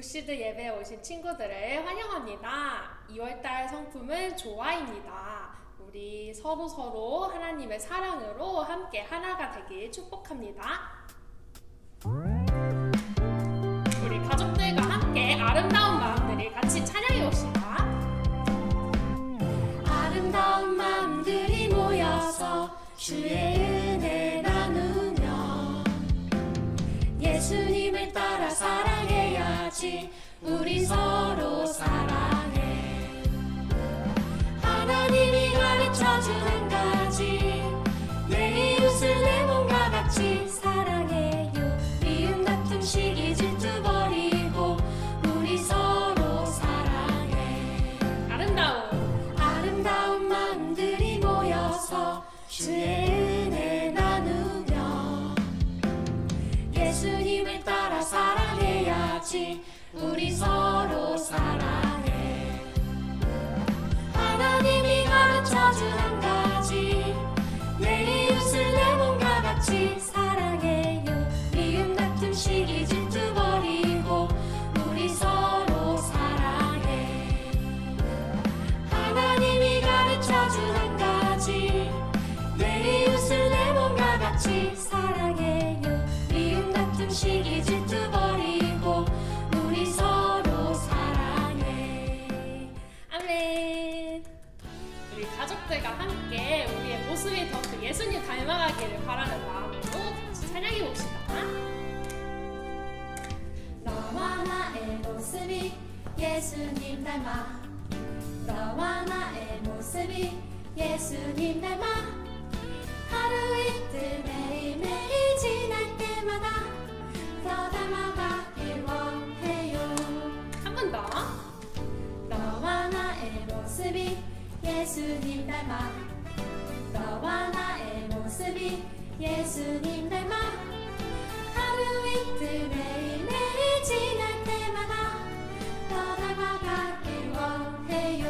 구시드 예배에 오신 친구들을 환영합니다. 2월달 성품은 조화입니다. 우리 서로 하나님의 사랑으로 함께 하나가 되길 축복합니다. 우리 가족들과 함께 아름다운 마음들을 같이 찬양해 봅시다. 아름다운 마음들이 모여서 주의 은혜 나누며 예수님을 따라 사랑해야지. 우리 서로 사랑해. 하나님이 가르쳐준 한 가지, 내 이웃을 내 몸과 같이 사랑해요. 미움 다툼 시기 질투 버리고 우리 서로 사랑해. 아름다운 마음들이 모여서 주의 은혜 나누며 예수님을 따라 사랑해야지. 우리 서로 사랑해. 하나님이 가르쳐준 한 가지, 내 이웃을 내 몸과 같이 사랑해요. 미움 다툼 시기 질투 버리고 우리 서로 사랑해. 하나님이 가르쳐준 한 가지, 내 이웃을 내 몸과 같이 사랑해요. 미움 다툼 시기 질투 버리고 우리 서로 사랑해. 아멘. 우리 가족들과 함께 우리의 모습이 더 그 예수님 닮아가기를 바라는 마음으로 같이 찬양해 봅시다. 너와 나의 모습이 예수님 닮아. 너와 나의 모습이 예수님 닮아. 하루 이틀 매일매일 지날 때마다 더 닮아가길 원해요. 한 번 더. 너와 나의 모습이 예수님 닮아. 너와 나의 모습이 예수님 닮아. 하루 이틀 매일매일 지날 때마다 더 닮아가길 원해요.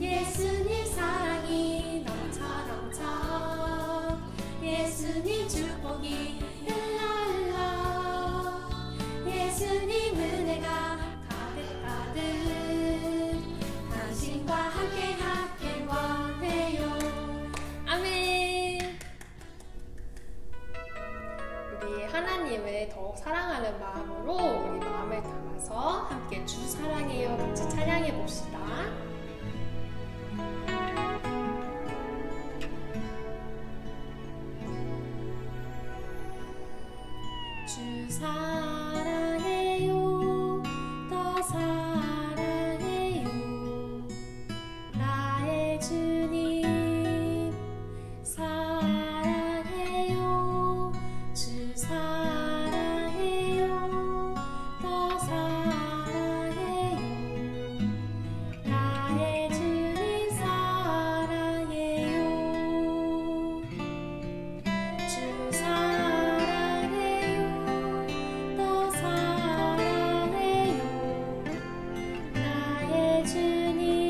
예수님 사랑이 넘쳐 예수님 축복이 흘러 예수님 은혜가 가득 당신과 함께 하길 원해요. 아멘. 우리 하나님을 더욱 사랑하는 마음으로 우리 마음을 담아서 함께 주 사랑해요 같이 찬양해 봅시다. 주 사랑해요. 더 사랑해요. 나의 주님 사랑해요. 주 사랑해요. 더 사랑해요. 나의 주님 사랑해요. 주 사랑해요. 더 사랑해요. 나의 주님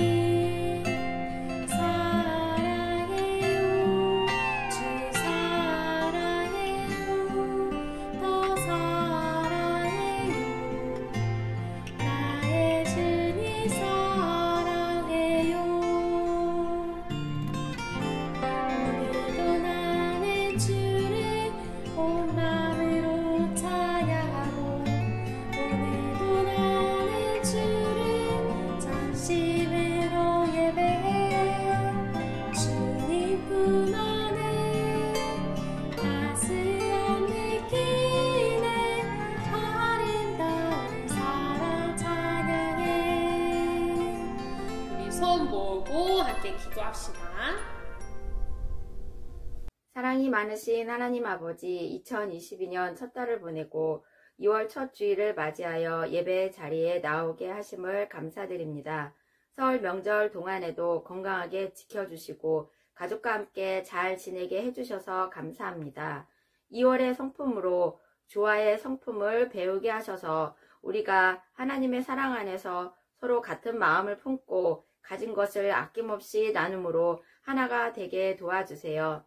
사랑해요. 주 사랑해요. 더 사랑해요. 나의 주님 사랑해요. 오늘도 나는 주를 온 마음으로 찬양하고 오늘도 나는 주를 전심으로 예배해. 주님뿐 안에 따스함 느끼네. 아름다운 사랑 찬양해. 우리 손 모으고 함께 기도합시다. 사랑이 많으신 하나님 아버지, 2022년 첫 달을 보내고 2월 첫 주일을 맞이하여 예배 자리에 나오게 하심을 감사드립니다. 설 명절 동안에도 건강하게 지켜주시고 가족과 함께 잘 지내게 해주셔서 감사합니다. 2월의 성품으로 조화의 성품을 배우게 하셔서 우리가 하나님의 사랑 안에서 서로 같은 마음을 품고 가진 것을 아낌없이 나눔으로 하나가 되게 도와주세요.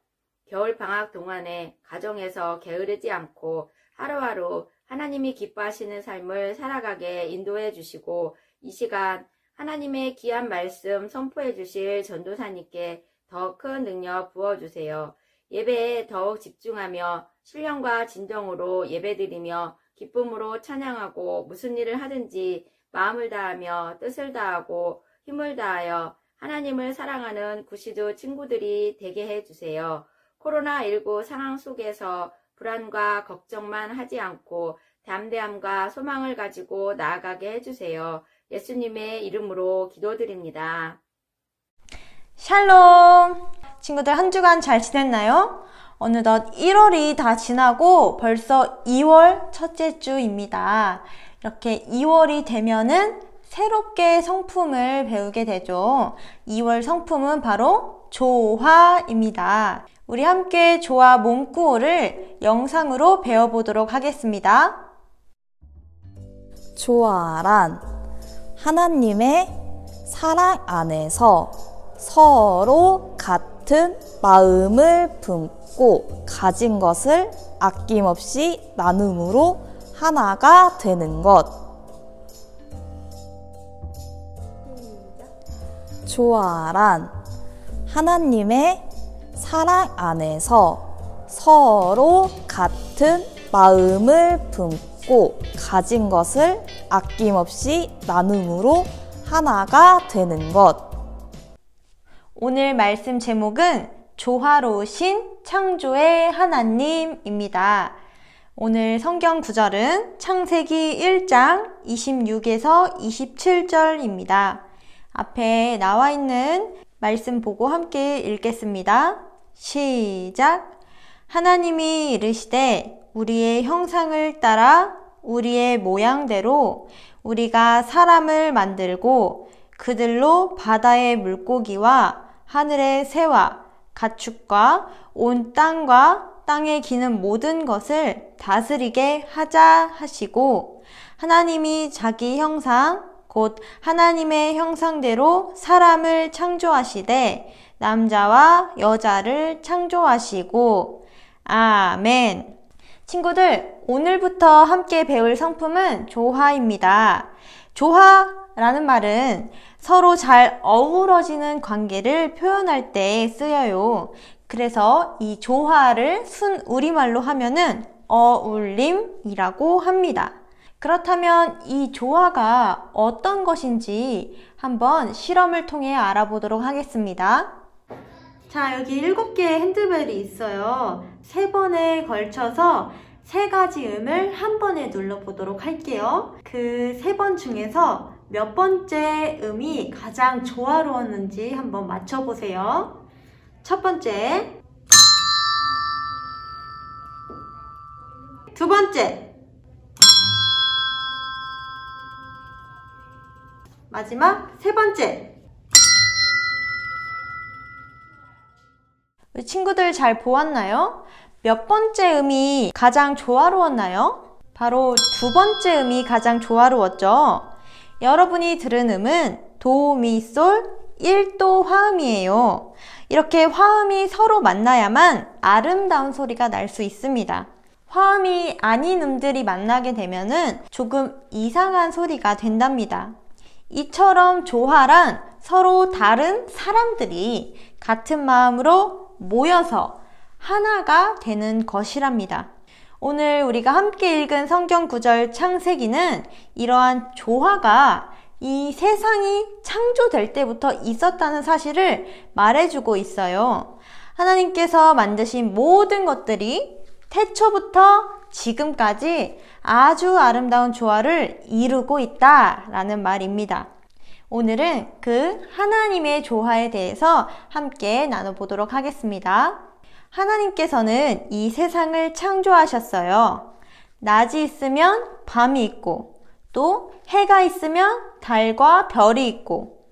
겨울 방학 동안에 가정에서 게으르지 않고 하루하루 하나님 하나님이 기뻐하시는 삶을 살아가게 인도해 주시고 이 시간 하나님의 귀한 말씀 선포해 주실 전도사님께 더 큰 능력 부어주세요. 예배에 더욱 집중하며 신령과 진정으로 예배드리며 기쁨으로 찬양하고 무슨 일을 하든지 마음을 다하며 뜻을 다하고 힘을 다하여 하나님을 사랑하는 구시도 친구들이 되게 해주세요. 코로나19 상황 속에서 불안과 걱정만 하지 않고 담대함과 소망을 가지고 나아가게 해주세요. 예수님의 이름으로 기도드립니다. 샬롬! 친구들 한 주간 잘 지냈나요? 어느덧 1월이 다 지나고 벌써 2월 첫째 주입니다. 이렇게 2월이 되면은 새롭게 성품을 배우게 되죠. 2월 성품은 바로 조화입니다. 우리 함께 조화 몸구호를 영상으로 배워보도록 하겠습니다. 조화란 하나님의 사랑 안에서 서로 같은 마음을 품고 가진 것을 아낌없이 나눔으로 하나가 되는 것. 조화란 하나님의 사랑 안에서 서로 같은 마음을 품고 가진 것을 아낌없이 나눔으로 하나가 되는 것. 오늘 말씀 제목은 조화로우신 창조의 하나님입니다. 오늘 성경 구절은 창세기 1장 26에서 27절입니다. 앞에 나와 있는 말씀 보고 함께 읽겠습니다. 시작! 하나님이 이르시되 우리의 형상을 따라 우리의 모양대로 우리가 사람을 만들고 그들로 바다의 물고기와 하늘의 새와 가축과 온 땅과 땅에 기는 모든 것을 다스리게 하자 하시고 하나님이 자기 형상 곧 하나님의 형상대로 사람을 창조하시되 남자와 여자를 창조하시고 아멘. 친구들, 오늘부터 함께 배울 성품은 조화입니다. 조화라는 말은 서로 잘 어우러지는 관계를 표현할 때 쓰여요. 그래서 이 조화를 순 우리말로 하면은 어울림이라고 합니다. 그렇다면 이 조화가 어떤 것인지 한번 실험을 통해 알아보도록 하겠습니다. 자, 여기 7개의 핸드벨이 있어요. 3번에 걸쳐서 3가지 음을 한 번에 눌러보도록 할게요. 그 3번 중에서 몇 번째 음이 가장 조화로웠는지 한번 맞춰보세요. 첫 번째, 두 번째, 마지막 세 번째. 우리 친구들 잘 보았나요? 몇 번째 음이 가장 조화로웠나요? 바로 두 번째 음이 가장 조화로웠죠. 여러분이 들은 음은 도, 미, 솔, 1도 화음이에요. 이렇게 화음이 서로 만나야만 아름다운 소리가 날 수 있습니다. 화음이 아닌 음들이 만나게 되면은 조금 이상한 소리가 된답니다. 이처럼 조화란 서로 다른 사람들이 같은 마음으로 모여서 하나가 되는 것이랍니다. 오늘 우리가 함께 읽은 성경 구절 창세기는 이러한 조화가 이 세상이 창조될 때부터 있었다는 사실을 말해주고 있어요. 하나님께서 만드신 모든 것들이 태초부터 지금까지 아주 아름다운 조화를 이루고 있다라는 말입니다. 오늘은 그 하나님의 조화에 대해서 함께 나눠보도록 하겠습니다. 하나님께서는 이 세상을 창조하셨어요. 낮이 있으면 밤이 있고, 또 해가 있으면 달과 별이 있고,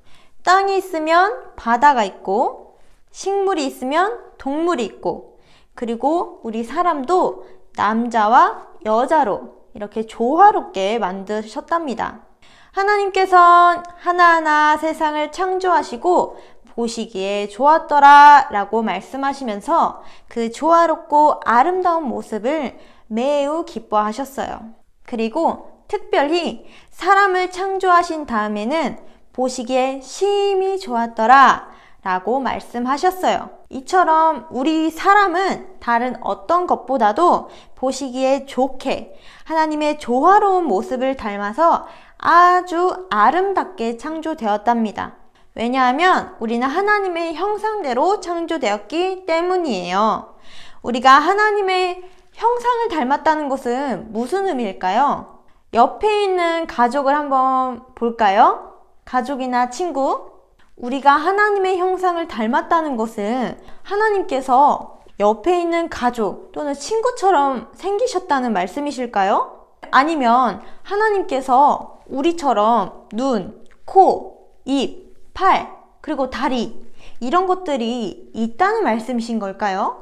땅이 있으면 바다가 있고, 식물이 있으면 동물이 있고, 그리고 우리 사람도 남자와 여자로 이렇게 조화롭게 만드셨답니다. 하나님께서는 하나하나 세상을 창조하시고 보시기에 좋았더라 라고 말씀하시면서 그 조화롭고 아름다운 모습을 매우 기뻐하셨어요. 그리고 특별히 사람을 창조하신 다음에는 보시기에 심히 좋았더라 라고 말씀하셨어요. 이처럼 우리 사람은 다른 어떤 것보다도 보시기에 좋게 하나님의 조화로운 모습을 닮아서 아주 아름답게 창조되었답니다. 왜냐하면 우리는 하나님의 형상대로 창조되었기 때문이에요. 우리가 하나님의 형상을 닮았다는 것은 무슨 의미일까요? 옆에 있는 가족을 한번 볼까요? 가족이나 친구. 우리가 하나님의 형상을 닮았다는 것은 하나님께서 옆에 있는 가족 또는 친구처럼 생기셨다는 말씀이실까요? 아니면 하나님께서 우리처럼 눈, 코, 입, 팔, 그리고 다리 이런 것들이 있다는 말씀이신 걸까요?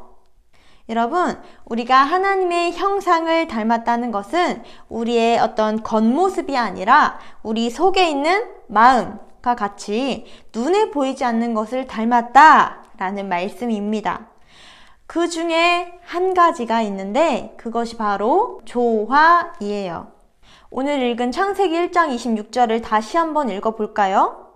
여러분, 우리가 하나님의 형상을 닮았다는 것은 우리의 어떤 겉모습이 아니라 우리 속에 있는 마음과 같이 눈에 보이지 않는 것을 닮았다라는 말씀입니다. 그 중에 한 가지가 있는데 그것이 바로 조화이에요. 오늘 읽은 창세기 1장 26절을 다시 한번 읽어볼까요?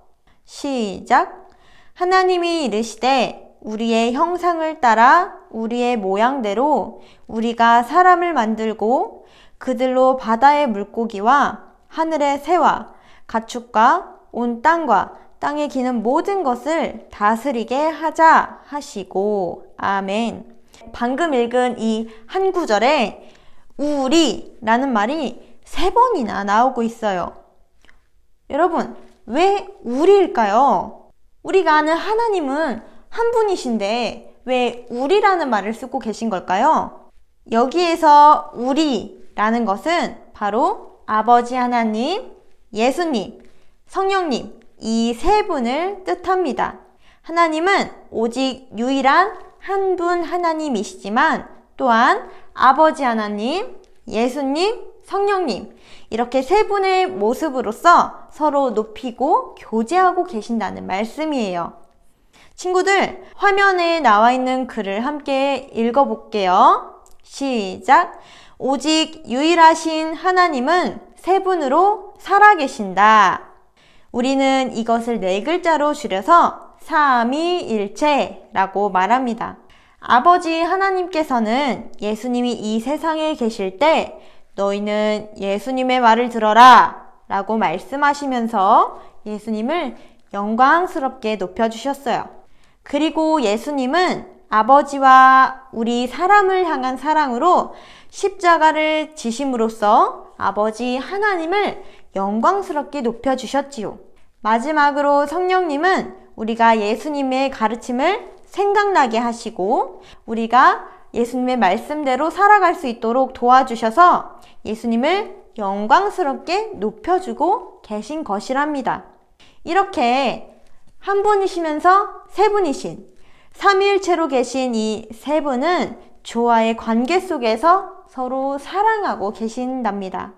시작! 하나님이 이르시되 우리의 형상을 따라 우리의 모양대로 우리가 사람을 만들고 그들로 바다의 물고기와 하늘의 새와 가축과 온 땅과 땅에 기는 모든 것을 다스리게 하자 하시고 아멘. 방금 읽은 이 한 구절에 우리라는 말이 3번이나 나오고 있어요. 여러분, 왜 우리일까요? 우리가 아는 하나님은 한 분이신데 왜 우리라는 말을 쓰고 계신 걸까요? 여기에서 우리라는 것은 바로 아버지 하나님, 예수님, 성령님 이 3분을 뜻합니다. 하나님은 오직 유일한 한 분 하나님이시지만 또한 아버지 하나님, 예수님, 성령님 이렇게 3분의 모습으로서 서로 높이고 교제하고 계신다는 말씀이에요. 친구들, 화면에 나와 있는 글을 함께 읽어볼게요. 시작! 오직 유일하신 하나님은 3분으로 살아계신다. 우리는 이것을 4글자로 줄여서 삼위일체라고 말합니다. 아버지 하나님께서는 예수님이 이 세상에 계실 때 너희는 예수님의 말을 들어라 라고 말씀하시면서 예수님을 영광스럽게 높여주셨어요. 그리고 예수님은 아버지와 우리 사람을 향한 사랑으로 십자가를 지심으로써 아버지 하나님을 영광스럽게 높여주셨지요. 마지막으로 성령님은 우리가 예수님의 가르침을 생각나게 하시고 우리가 예수님의 말씀대로 살아갈 수 있도록 도와주셔서 예수님을 영광스럽게 높여주고 계신 것이랍니다. 이렇게 한 분이시면서 3분이신 삼위일체로 계신 이 3분은 조화의 관계 속에서 서로 사랑하고 계신답니다.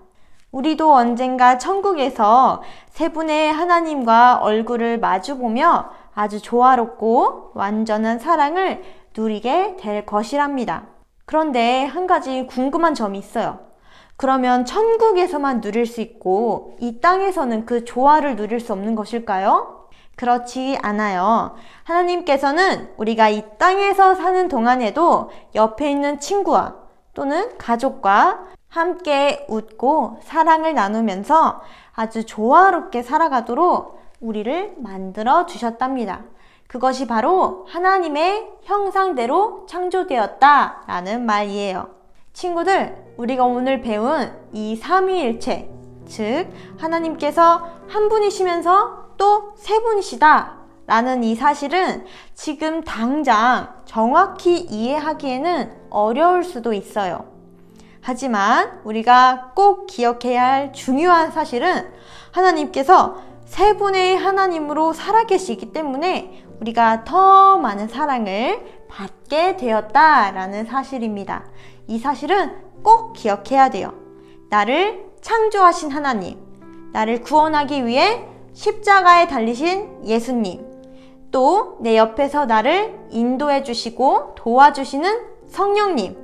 우리도 언젠가 천국에서 3분의 하나님과 얼굴을 마주보며 아주 조화롭고 완전한 사랑을 누리게 될 것이랍니다. 그런데 한 가지 궁금한 점이 있어요. 그러면 천국에서만 누릴 수 있고 이 땅에서는 그 조화를 누릴 수 없는 것일까요? 그렇지 않아요. 하나님께서는 우리가 이 땅에서 사는 동안에도 옆에 있는 친구와 또는 가족과 함께 웃고 사랑을 나누면서 아주 조화롭게 살아가도록 우리를 만들어 주셨답니다. 그것이 바로 하나님의 형상대로 창조되었다라는 말이에요. 친구들, 우리가 오늘 배운 이 삼위일체, 즉 하나님께서 한 분이시면서 또 3분이시다 라는 이 사실은 지금 당장 정확히 이해하기에는 어려울 수도 있어요. 하지만 우리가 꼭 기억해야 할 중요한 사실은 하나님께서 3분의 하나님으로 살아계시기 때문에 우리가 더 많은 사랑을 받게 되었다라는 사실입니다. 이 사실은 꼭 기억해야 돼요. 나를 창조하신 하나님, 나를 구원하기 위해 십자가에 달리신 예수님, 또 내 옆에서 나를 인도해 주시고 도와주시는 성령님.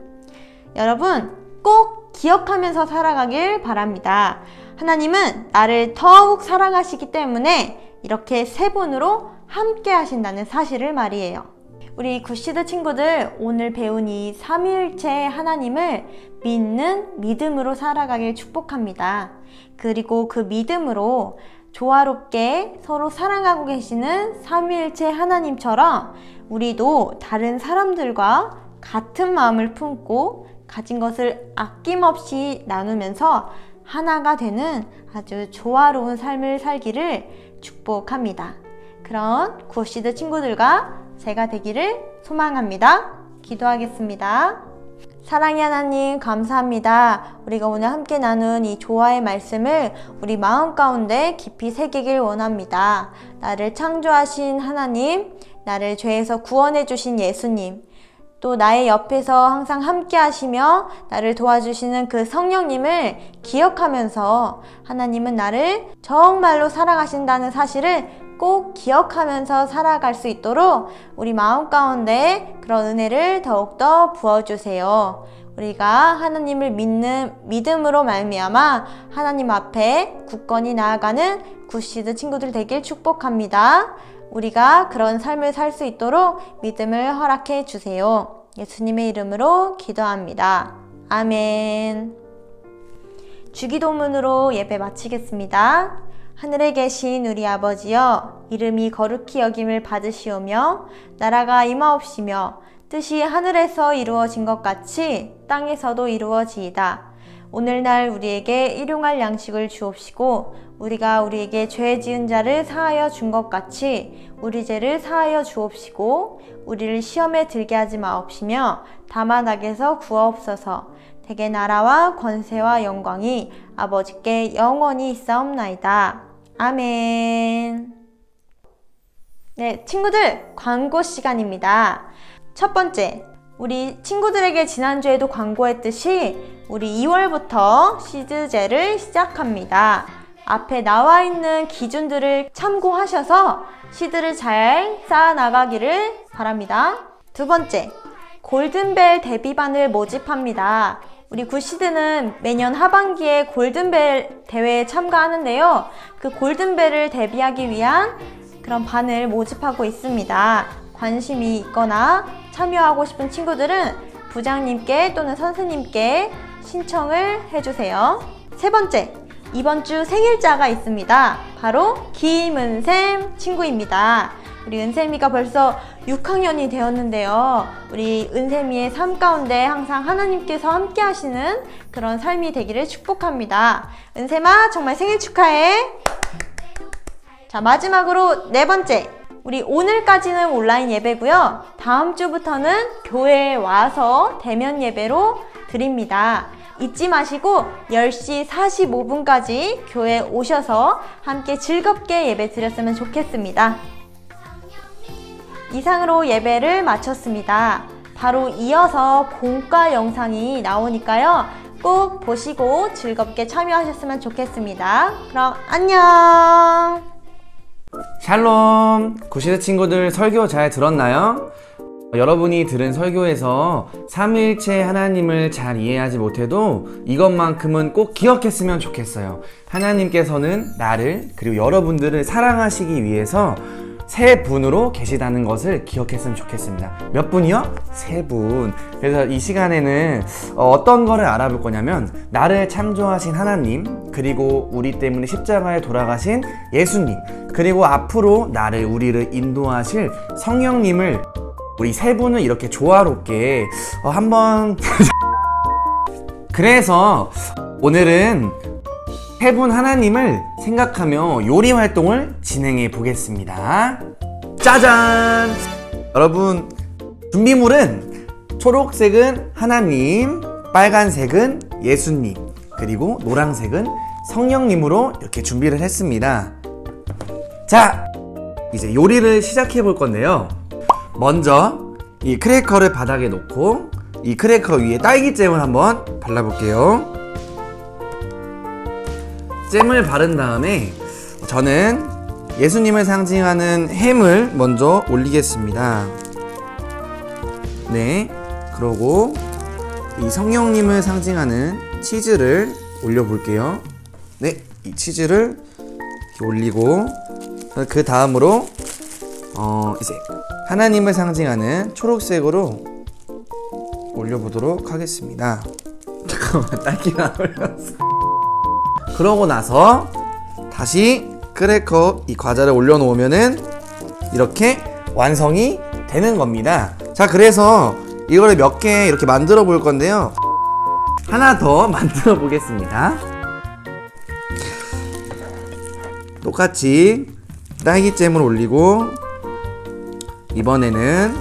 여러분, 꼭 기억하면서 살아가길 바랍니다. 하나님은 나를 더욱 사랑하시기 때문에 이렇게 세 분으로 함께 하신다는 사실을 말이에요. 우리 굿시드 친구들, 오늘 배운 이 삼위일체 하나님을 믿는 믿음으로 살아가길 축복합니다. 그리고 그 믿음으로 조화롭게 서로 사랑하고 계시는 삼위일체 하나님처럼 우리도 다른 사람들과 같은 마음을 품고 가진 것을 아낌없이 나누면서 하나가 되는 아주 조화로운 삶을 살기를 축복합니다. 그런 굿시드 친구들과 제가 되기를 소망합니다. 기도하겠습니다. 사랑의 하나님, 감사합니다. 우리가 오늘 함께 나눈 이 조화의 말씀을 우리 마음 가운데 깊이 새기길 원합니다. 나를 창조하신 하나님, 나를 죄에서 구원해 주신 예수님, 또 나의 옆에서 항상 함께 하시며 나를 도와주시는 그 성령님을 기억하면서 하나님은 나를 정말로 사랑하신다는 사실을 꼭 기억하면서 살아갈 수 있도록 우리 마음 가운데 그런 은혜를 더욱더 부어주세요. 우리가 하나님을 믿는 믿음으로 말미암아 하나님 앞에 굳건히 나아가는 굿시드 친구들 되길 축복합니다. 우리가 그런 삶을 살 수 있도록 믿음을 허락해 주세요. 예수님의 이름으로 기도합니다. 아멘. 주기도문으로 예배 마치겠습니다. 하늘에 계신 우리 아버지여, 이름이 거룩히 여김을 받으시오며 나라가 임하옵시며 뜻이 하늘에서 이루어진 것 같이 땅에서도 이루어지이다. 오늘날 우리에게 일용할 양식을 주옵시고 우리가 우리에게 죄 지은 자를 사하여 준 것 같이 우리 죄를 사하여 주옵시고 우리를 시험에 들게 하지 마옵시며 다만 악에서 구하옵소서. 대개 나라와 권세와 영광이 아버지께 영원히 있사옵나이다. 아멘. 네, 친구들, 광고 시간입니다. 첫 번째, 우리 친구들에게 지난주에도 광고했듯이 우리 2월부터 시드제를 시작합니다. 앞에 나와 있는 기준들을 참고하셔서 시드를 잘 쌓아나가기를 바랍니다. 두 번째, 골든벨 데뷔반을 모집합니다. 우리 굿시드는 매년 하반기에 골든벨 대회에 참가하는데요. 그 골든벨을 데뷔하기 위한 그런 반을 모집하고 있습니다. 관심이 있거나 참여하고 싶은 친구들은 부장님께 또는 선생님께 신청을 해주세요. 세 번째, 이번 주 생일자가 있습니다. 바로 김은샘 친구입니다. 우리 은샘이가 벌써 6학년이 되었는데요. 우리 은샘이의 삶 가운데 항상 하나님께서 함께 하시는 그런 삶이 되기를 축복합니다. 은샘아, 정말 생일 축하해. 자, 마지막으로 네 번째, 우리 오늘까지는 온라인 예배고요. 다음 주부터는 교회에 와서 대면 예배로 드립니다. 잊지 마시고 10시 45분까지 교회에 오셔서 함께 즐겁게 예배 드렸으면 좋겠습니다. 이상으로 예배를 마쳤습니다. 바로 이어서 공과 영상이 나오니까요. 꼭 보시고 즐겁게 참여하셨으면 좋겠습니다. 그럼 안녕! 샬롬! 굿시드 친구들, 설교 잘 들었나요? 여러분이 들은 설교에서 삼위일체 하나님을 잘 이해하지 못해도 이것만큼은 꼭 기억했으면 좋겠어요. 하나님께서는 나를 그리고 여러분들을 사랑하시기 위해서 세 분으로 계시다는 것을 기억했으면 좋겠습니다. 몇 분이요? 세 분. 그래서 이 시간에는 어떤 거를 알아볼 거냐면 나를 창조하신 하나님, 그리고 우리 때문에 십자가에 돌아가신 예수님, 그리고 앞으로 우리를 인도하실 성령님을 우리 세 분을 이렇게 조화롭게 한번 그래서 오늘은 세 분 하나님을 생각하며 요리 활동을 진행해 보겠습니다. 짜잔! 여러분, 준비물은 초록색은 하나님, 빨간색은 예수님, 그리고 노란색은 성령님으로 이렇게 준비를 했습니다. 자, 이제 요리를 시작해 볼 건데요. 먼저 이 크래커를 바닥에 놓고 이 크래커 위에 딸기잼을 한번 발라볼게요. 잼을 바른 다음에 저는 예수님을 상징하는 햄을 먼저 올리겠습니다. 네, 그러고 이 성령님을 상징하는 치즈를 올려볼게요. 네, 이 치즈를 이렇게 올리고 그 다음으로 이제 하나님을 상징하는 초록색으로 올려보도록 하겠습니다. 잠깐만, 딸기가 안 올렸어. 그러고 나서 다시 크래커 이 과자를 올려놓으면은 이렇게 완성이 되는 겁니다. 자, 그래서 이거를 몇 개 이렇게 만들어 볼 건데요. 하나 더 만들어 보겠습니다. 똑같이 딸기잼을 올리고 이번에는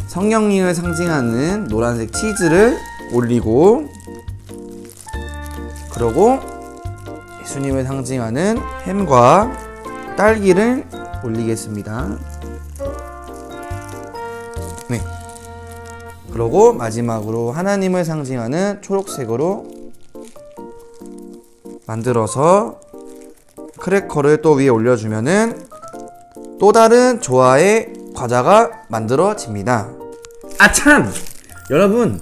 성령님을 상징하는 노란색 치즈를 올리고 그리고 예수님을 상징하는 햄과 딸기를 올리겠습니다. 네. 그리고 마지막으로 하나님을 상징하는 초록색으로 만들어서 크래커를 또 위에 올려주면은 또 다른 조화의 과자가 만들어집니다. 아 참! 여러분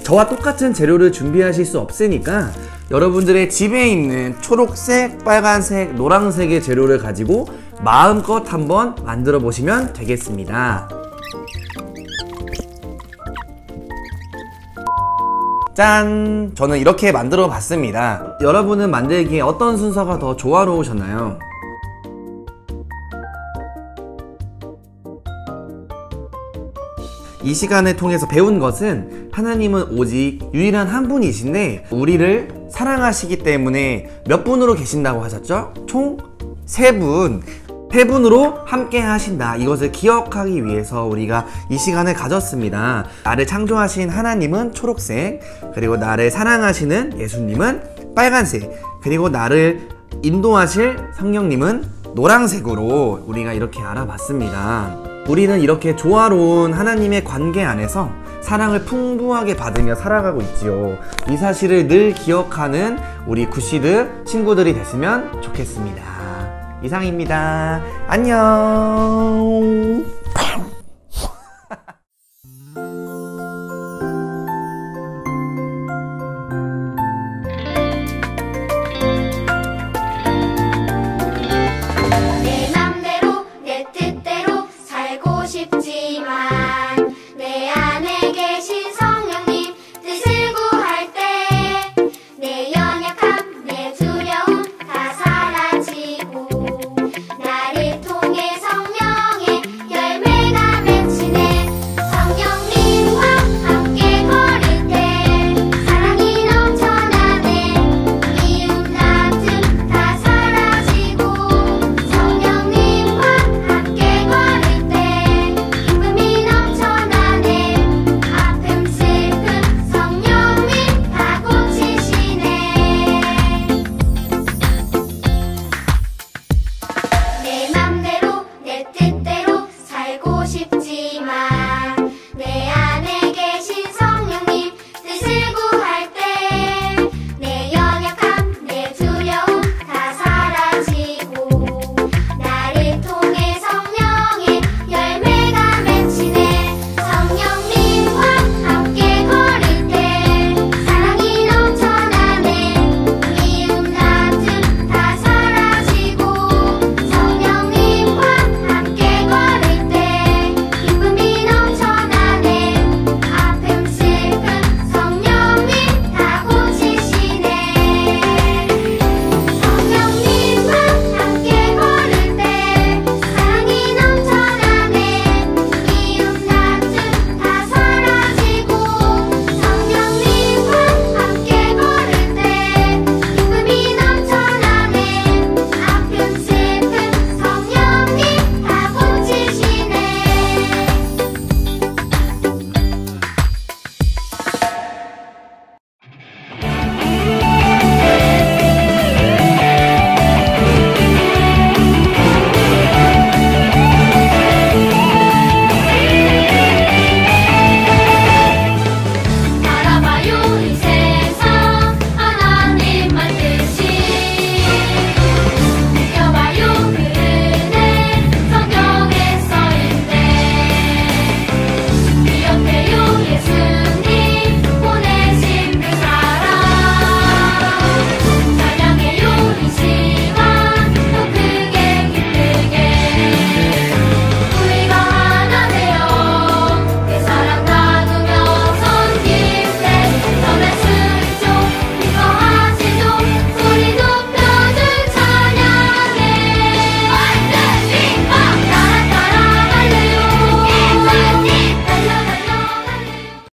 저와 똑같은 재료를 준비하실 수 없으니까 여러분들의 집에 있는 초록색, 빨간색, 노란색의 재료를 가지고 마음껏 한번 만들어 보시면 되겠습니다. 짠! 저는 이렇게 만들어 봤습니다. 여러분은 만들기에 어떤 순서가 더 조화로우셨나요? 이 시간을 통해서 배운 것은 하나님은 오직 유일한 한 분이신데 우리를 사랑하시기 때문에 몇 분으로 계신다고 하셨죠? 총 3분, 3분으로 함께 하신다. 이것을 기억하기 위해서 우리가 이 시간을 가졌습니다. 나를 창조하신 하나님은 초록색, 그리고 나를 사랑하시는 예수님은 빨간색, 그리고 나를 인도하실 성령님은 노란색으로 우리가 이렇게 알아봤습니다. 우리는 이렇게 조화로운 하나님의 관계 안에서 사랑을 풍부하게 받으며 살아가고 있지요. 이 사실을 늘 기억하는 우리 굿시드 친구들이 됐으면 좋겠습니다. 이상입니다. 안녕.